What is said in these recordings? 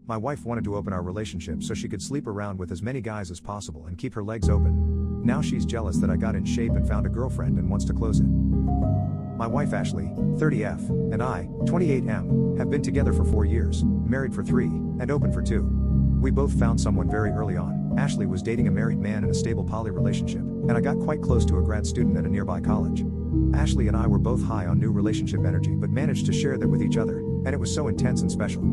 My wife wanted to open our relationship so she could sleep around with as many guys as possible and keep her legs open. Now she's jealous that I got in shape and found a girlfriend and wants to close it. My wife Ashley, 30F, and I, 28M, have been together for 4 years, married for 3, and open for 2. We both found someone very early on. Ashley was dating a married man in a stable poly relationship, and I got quite close to a grad student at a nearby college. Ashley and I were both high on new relationship energy but managed to share that with each other, and it was so intense and special.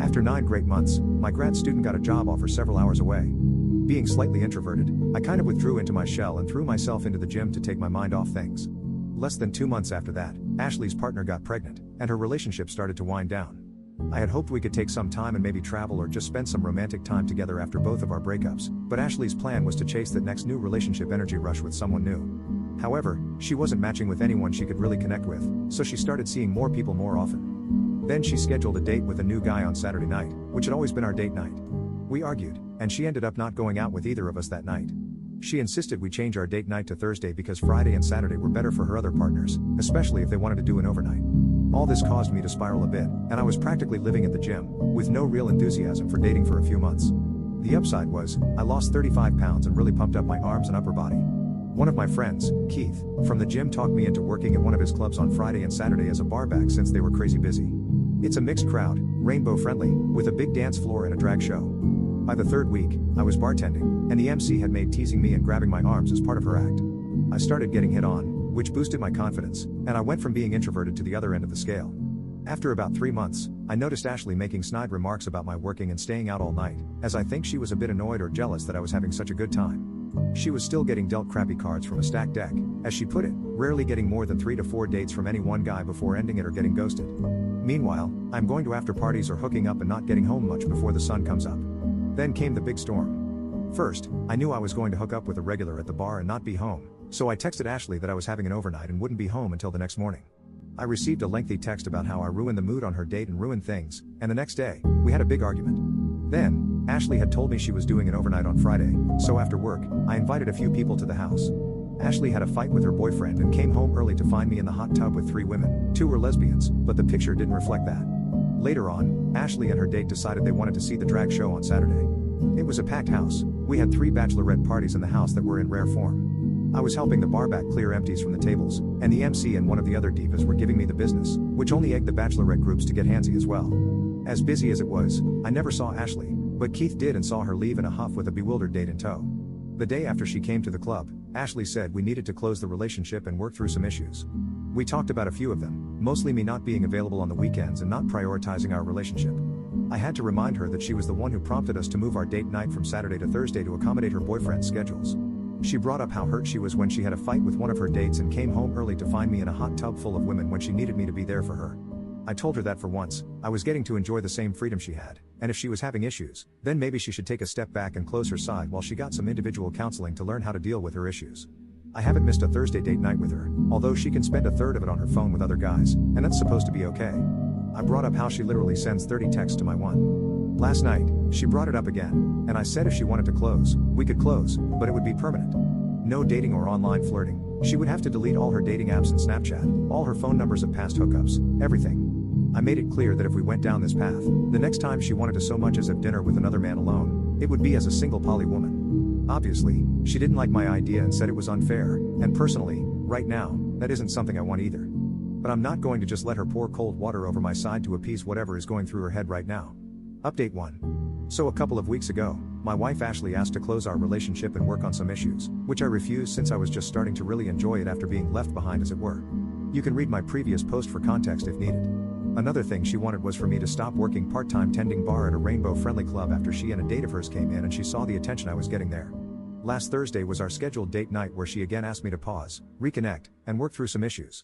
After 9 great months, my grad student got a job offer several hours away. Being slightly introverted, I kind of withdrew into my shell and threw myself into the gym to take my mind off things. Less than 2 months after that, Ashley's partner got pregnant, and her relationship started to wind down. I had hoped we could take some time and maybe travel or just spend some romantic time together after both of our breakups, but Ashley's plan was to chase that next new relationship energy rush with someone new. However, she wasn't matching with anyone she could really connect with, so she started seeing more people more often. Then she scheduled a date with a new guy on Saturday night, which had always been our date night. We argued, and she ended up not going out with either of us that night. She insisted we change our date night to Thursday because Friday and Saturday were better for her other partners, especially if they wanted to do an overnight. All this caused me to spiral a bit, and I was practically living at the gym, with no real enthusiasm for dating for a few months. The upside was, I lost 35 pounds and really pumped up my arms and upper body. One of my friends, Keith, from the gym talked me into working at one of his clubs on Friday and Saturday as a barback since they were crazy busy. It's a mixed crowd, rainbow friendly, with a big dance floor and a drag show. By the 3rd week, I was bartending, and the MC had made teasing me and grabbing my arms as part of her act. I started getting hit on, which boosted my confidence, and I went from being introverted to the other end of the scale. After about 3 months, I noticed Ashley making snide remarks about my working and staying out all night, as I think she was a bit annoyed or jealous that I was having such a good time. She was still getting dealt crappy cards from a stacked deck, as she put it, rarely getting more than 3 to 4 dates from any one guy before ending it or getting ghosted. Meanwhile, I'm going to after parties or hooking up and not getting home much before the sun comes up. Then came the big storm. First, I knew I was going to hook up with a regular at the bar and not be home, so I texted Ashley that I was having an overnight and wouldn't be home until the next morning. I received a lengthy text about how I ruined the mood on her date and ruined things, and the next day, we had a big argument. Then, Ashley had told me she was doing an overnight on Friday, so after work, I invited a few people to the house. Ashley had a fight with her boyfriend and came home early to find me in the hot tub with 3 women, 2 were lesbians, but the picture didn't reflect that. Later on, Ashley and her date decided they wanted to see the drag show on Saturday. It was a packed house. We had 3 bachelorette parties in the house that were in rare form. I was helping the barback clear empties from the tables, and the MC and one of the other divas were giving me the business, which only egged the bachelorette groups to get handsy as well. As busy as it was, I never saw Ashley, but Keith did and saw her leave in a huff with a bewildered date in tow. The day after she came to the club, Ashley said we needed to close the relationship and work through some issues. We talked about a few of them, mostly me not being available on the weekends and not prioritizing our relationship. I had to remind her that she was the one who prompted us to move our date night from Saturday to Thursday to accommodate her boyfriend's schedules. She brought up how hurt she was when she had a fight with one of her dates and came home early to find me in a hot tub full of women when she needed me to be there for her. I told her that for once, I was getting to enjoy the same freedom she had, and if she was having issues, then maybe she should take a step back and close her side while she got some individual counseling to learn how to deal with her issues. I haven't missed a Thursday date night with her, although she can spend a third of it on her phone with other guys, and that's supposed to be okay. I brought up how she literally sends 30 texts to my one. Last night, she brought it up again, and I said if she wanted to close, we could close, but it would be permanent. No dating or online flirting. She would have to delete all her dating apps and Snapchat, all her phone numbers of past hookups, everything. I made it clear that if we went down this path, the next time she wanted to so much as have dinner with another man alone, it would be as a single poly woman. Obviously, she didn't like my idea and said it was unfair, and personally, right now, that isn't something I want either. But I'm not going to just let her pour cold water over my side to appease whatever is going through her head right now. Update 1. So a couple of weeks ago, my wife Ashley asked to close our relationship and work on some issues, which I refused since I was just starting to really enjoy it after being left behind as it were. You can read my previous post for context if needed. Another thing she wanted was for me to stop working part-time tending bar at a rainbow-friendly club after she and a date of hers came in and she saw the attention I was getting there. Last Thursday was our scheduled date night where she again asked me to pause, reconnect, and work through some issues.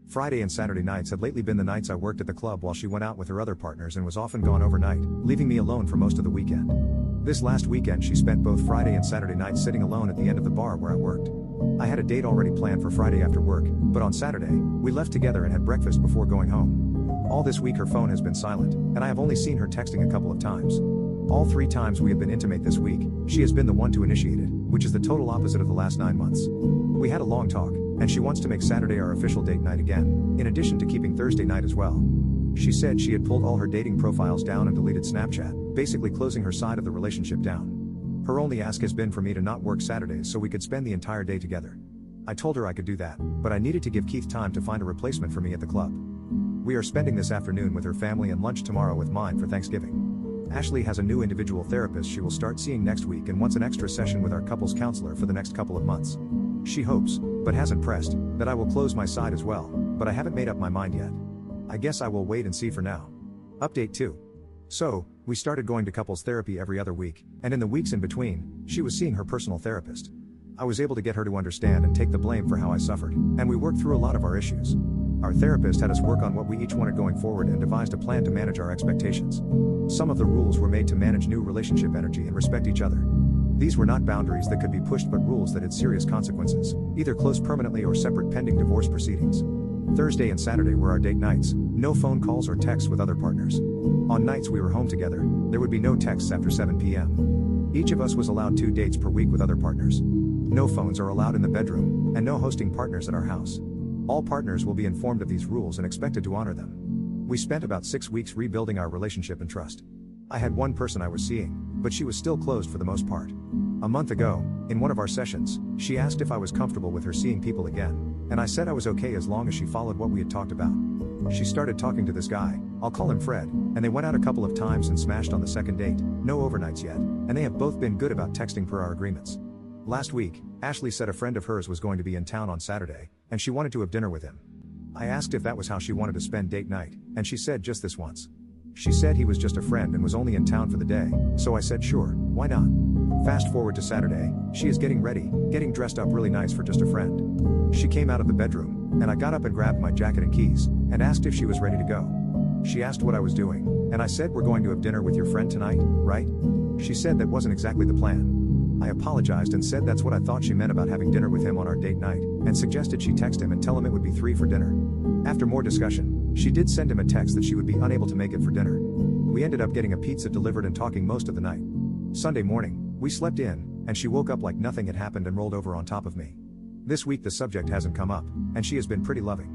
Friday and Saturday nights had lately been the nights I worked at the club while she went out with her other partners and was often gone overnight, leaving me alone for most of the weekend. This last weekend she spent both Friday and Saturday nights sitting alone at the end of the bar where I worked. I had a date already planned for Friday after work, but on Saturday, we left together and had breakfast before going home. All this week her phone has been silent, and I have only seen her texting a couple of times. All 3 times we have been intimate this week, she has been the one to initiate it, which is the total opposite of the last 9 months. We had a long talk, and she wants to make Saturday our official date night again, in addition to keeping Thursday night as well. She said she had pulled all her dating profiles down and deleted Snapchat, basically closing her side of the relationship down. Her only ask has been for me to not work Saturdays so we could spend the entire day together. I told her I could do that, but I needed to give Keith time to find a replacement for me at the club. We are spending this afternoon with her family and lunch tomorrow with mine for Thanksgiving. Ashley has a new individual therapist she will start seeing next week and wants an extra session with our couples counselor for the next couple of months. She hopes, but hasn't pressed, that I will close my side as well, but I haven't made up my mind yet. I guess I will wait and see for now. Update 2. So, we started going to couples therapy every other week, and in the weeks in between, she was seeing her personal therapist. I was able to get her to understand and take the blame for how I suffered, and we worked through a lot of our issues. Our therapist had us work on what we each wanted going forward and devised a plan to manage our expectations. Some of the rules were made to manage new relationship energy and respect each other. These were not boundaries that could be pushed but rules that had serious consequences, either close permanently or separate pending divorce proceedings. Thursday and Saturday were our date nights, no phone calls or texts with other partners. On nights we were home together, there would be no texts after 7 p.m. Each of us was allowed 2 dates per week with other partners. No phones are allowed in the bedroom, and no hosting partners at our house. All partners will be informed of these rules and expected to honor them. We spent about 6 weeks rebuilding our relationship and trust. I had one person I was seeing, but she was still closed for the most part. A month ago, in one of our sessions, she asked if I was comfortable with her seeing people again, and I said I was okay as long as she followed what we had talked about. She started talking to this guy, I'll call him Fred, and they went out a couple of times and smashed on the second date, no overnights yet, and they have both been good about texting per our agreements. Last week, Ashley said a friend of hers was going to be in town on Saturday, and she wanted to have dinner with him. I asked if that was how she wanted to spend date night, and she said just this once. She said he was just a friend and was only in town for the day, so I said sure, why not? Fast forward to Saturday, she is getting ready, getting dressed up really nice for just a friend. She came out of the bedroom, and I got up and grabbed my jacket and keys, and asked if she was ready to go. She asked what I was doing, and I said we're going to have dinner with your friend tonight, right? She said that wasn't exactly the plan. I apologized and said that's what I thought she meant about having dinner with him on our date night, and suggested she text him and tell him it would be 3 for dinner. After more discussion, she did send him a text that she would be unable to make it for dinner. We ended up getting a pizza delivered and talking most of the night. Sunday morning, we slept in, and she woke up like nothing had happened and rolled over on top of me. This week the subject hasn't come up, and she has been pretty loving.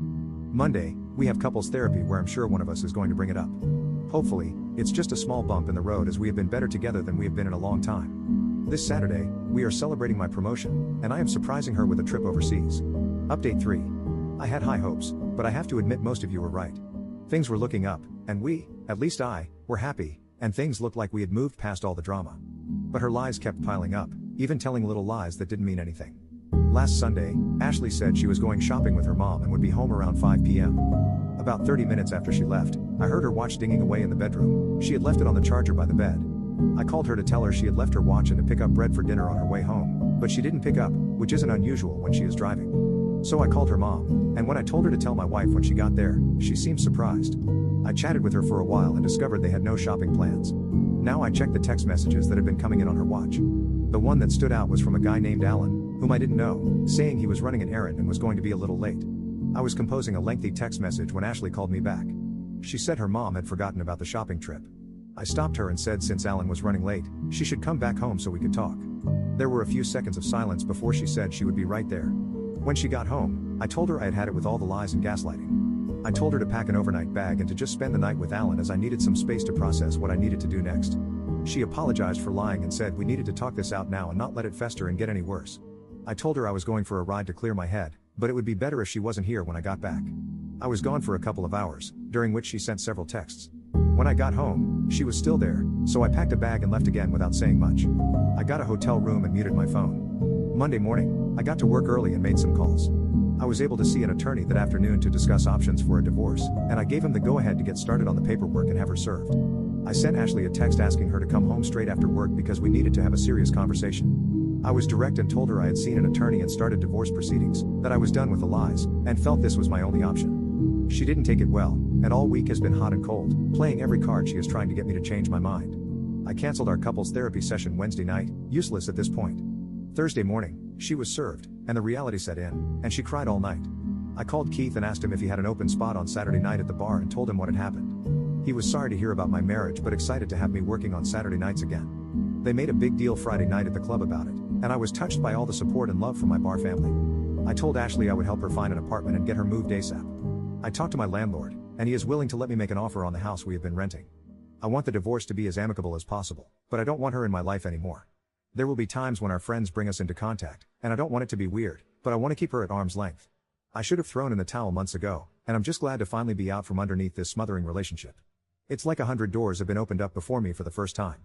Monday, we have couples therapy where I'm sure one of us is going to bring it up. Hopefully, it's just a small bump in the road as we have been better together than we have been in a long time. This Saturday, we are celebrating my promotion, and I am surprising her with a trip overseas. Update 3. I had high hopes, but I have to admit most of you were right. Things were looking up, and we, at least I, were happy, and things looked like we had moved past all the drama. But her lies kept piling up, even telling little lies that didn't mean anything. Last Sunday, Ashley said she was going shopping with her mom and would be home around 5 p.m. About 30 minutes after she left, I heard her watch dinging away in the bedroom. She had left it on the charger by the bed. I called her to tell her she had left her watch and to pick up bread for dinner on her way home, but she didn't pick up, which isn't unusual when she is driving. So I called her mom, and when I told her to tell my wife when she got there, she seemed surprised. I chatted with her for a while and discovered they had no shopping plans. Now I checked the text messages that had been coming in on her watch. The one that stood out was from a guy named Alan, whom I didn't know, saying he was running an errand and was going to be a little late. I was composing a lengthy text message when Ashley called me back. She said her mom had forgotten about the shopping trip. I stopped her and said since Alan was running late, she should come back home so we could talk. There were a few seconds of silence before she said she would be right there. When she got home, I told her I had had it with all the lies and gaslighting. I told her to pack an overnight bag and to just spend the night with Alan as I needed some space to process what I needed to do next. She apologized for lying and said we needed to talk this out now and not let it fester and get any worse. I told her I was going for a ride to clear my head, but it would be better if she wasn't here when I got back. I was gone for a couple of hours, during which she sent several texts. When I got home, she was still there, so I packed a bag and left again without saying much. I got a hotel room and muted my phone. Monday morning, I got to work early and made some calls. I was able to see an attorney that afternoon to discuss options for a divorce, and I gave him the go-ahead to get started on the paperwork and have her served. I sent Ashley a text asking her to come home straight after work because we needed to have a serious conversation. I was direct and told her I had seen an attorney and started divorce proceedings, that I was done with the lies, and felt this was my only option. She didn't take it well, and all week has been hot and cold, playing every card she is trying to get me to change my mind. I canceled our couples therapy session Wednesday night, useless at this point. Thursday morning, she was served, and the reality set in, and she cried all night. I called Keith and asked him if he had an open spot on Saturday night at the bar and told him what had happened. He was sorry to hear about my marriage but excited to have me working on Saturday nights again. They made a big deal Friday night at the club about it, and I was touched by all the support and love from my bar family. I told Ashley I would help her find an apartment and get her moved ASAP. I talked to my landlord, and he is willing to let me make an offer on the house we have been renting. I want the divorce to be as amicable as possible, but I don't want her in my life anymore. There will be times when our friends bring us into contact, and I don't want it to be weird, but I want to keep her at arm's length. I should have thrown in the towel months ago, and I'm just glad to finally be out from underneath this smothering relationship. It's like 100 doors have been opened up before me for the first time.